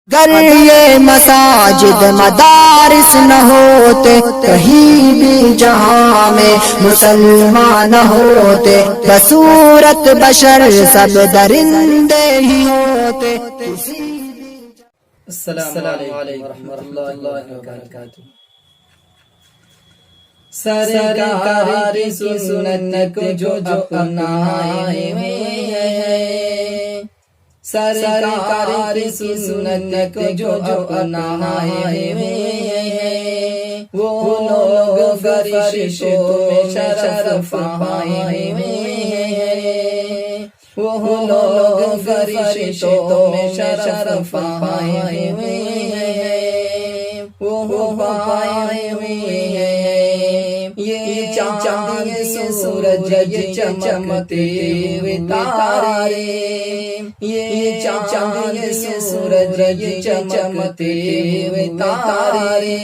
گر یہ مساجد مدارس نہ ہوتے کہیں بھی جہاں میں مسلمان نہ ہوتے بصورت بشر سب درندے ہی ہوتے۔ السلام علیکم ورحمۃ اللہ وبرکاتہ۔ سرکار کی سنت کو جو اپنائے ہوئے ہیں، سرکار کی سنت کو جو اپنائے ہوئے ہیں، وہ لوگ فرشتوں میں شرف پائے ہوئے ہیں، وہ لوگ فرشتوں میں شرف پائے ہوئے ہیں، وہ پائے ہوئے ہیں۔ یہ چاند یہ سورج یہ چمکتے ہوئے تارے، یہ چاند یہ سورج یہ چمکتے ہوئے تارے،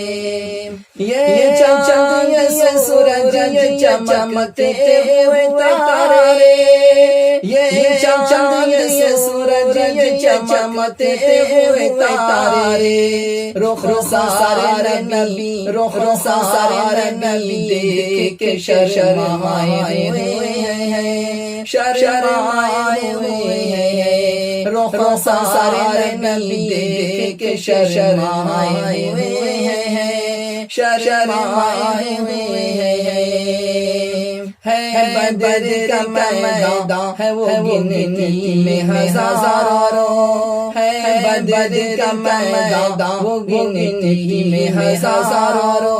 یہ چاند یہ سورج یہ چمکتے ہوئے تارے، یہ چاند یہ سورج یہ چمکتے ہوئے تارے، رخ سارے نبی رخ سارے نبی دیکھ کے شرمائے ہوئے ہیں، شرمائے ہوئے ہیں، رخ سارے نبی دیکھ کے شرمائے ہوئے ہیں، شرمائے ہوئے ہیں۔ ہے بدر کا میدان ہے وہ گنتی میں ہزاروں، ہے بدر کا میدان وہ گنتی میں ہزاروں،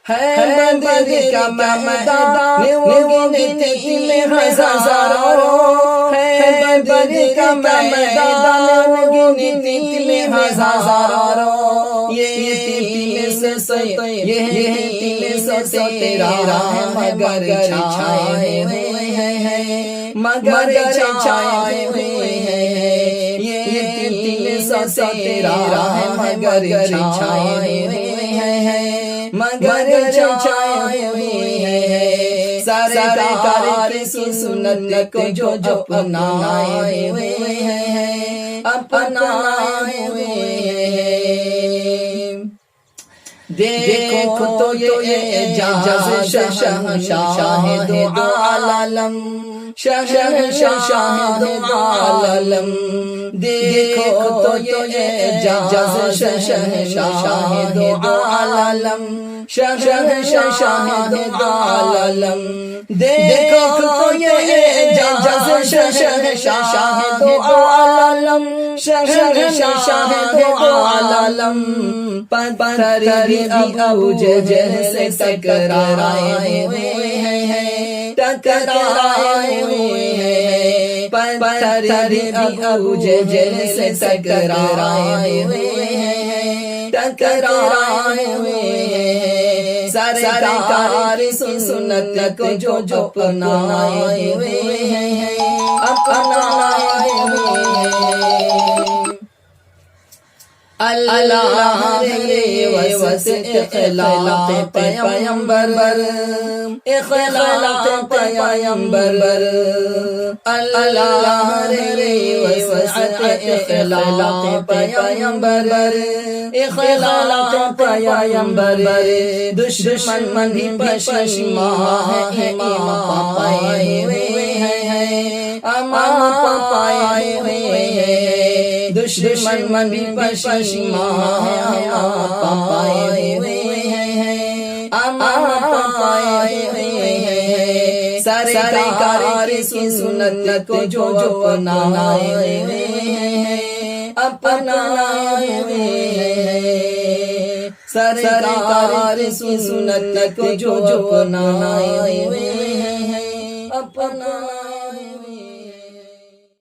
ہے بدر کا میدان وہ گنتی میں ہزاروں، ہے بدر کا میدان وہ گنتی میں ہزاروں، یہ تیل سے تیرا مگر چھائے ہوئے ہیں، مگر چھائے ہوئے ہیں، یہ تیل سے تیرا مگر چھائے ہوئے ہیں، مگر چھائے ہوئے ہیں۔ سرکار کی سنت کو جو اپنائے ہوئے ہیں، اپنائے ہوئے ہیں۔ دیکھو تو یہ اعجاز شہنشاہ دو عالم، شہنشاہ دو عالم، دیکھو تو یہ اعجاز شہنشاہ دو عالم، شہنشاہ دو عالم، دیکھو تو یہ اعجاز شہنشاہ دو عالم، شہنشاہ دو عالم، پتھر بھی ابوج جیسے ٹکرائے ہوئے ہیں، ٹکرائے ہوئے ہیں، پتھر بھی ابوج جیسے ٹکرائے ہوئے ہیں، ٹکرائے ہوئے ہیں۔ سرکار کی سنت کو جو اپنائے ہوئے ہیں، اپنائے ہوئے ہیں۔ اللہ نے وسع اخلاق پیغمبر، اخلاق پیغمبر، اللہ نے وسع اخلاق پیغمبر، اخلاق پیغمبر، دشمن بھی پشیمان ہے، امام پائے ہوئے ہیں، امام پائے ہوئے ہیں، دشمن بھی پشیمان ہے، امام پائے ہوئے ہیں، امام پائے ہوئے ہیں۔ سرکار کی سنت کو جو اپنائے ہوئے ہیں، اپنائے ہوئے ہیں۔ سرکار کی سنت کو جو اپنائے ہوئے ہیں، اپنائے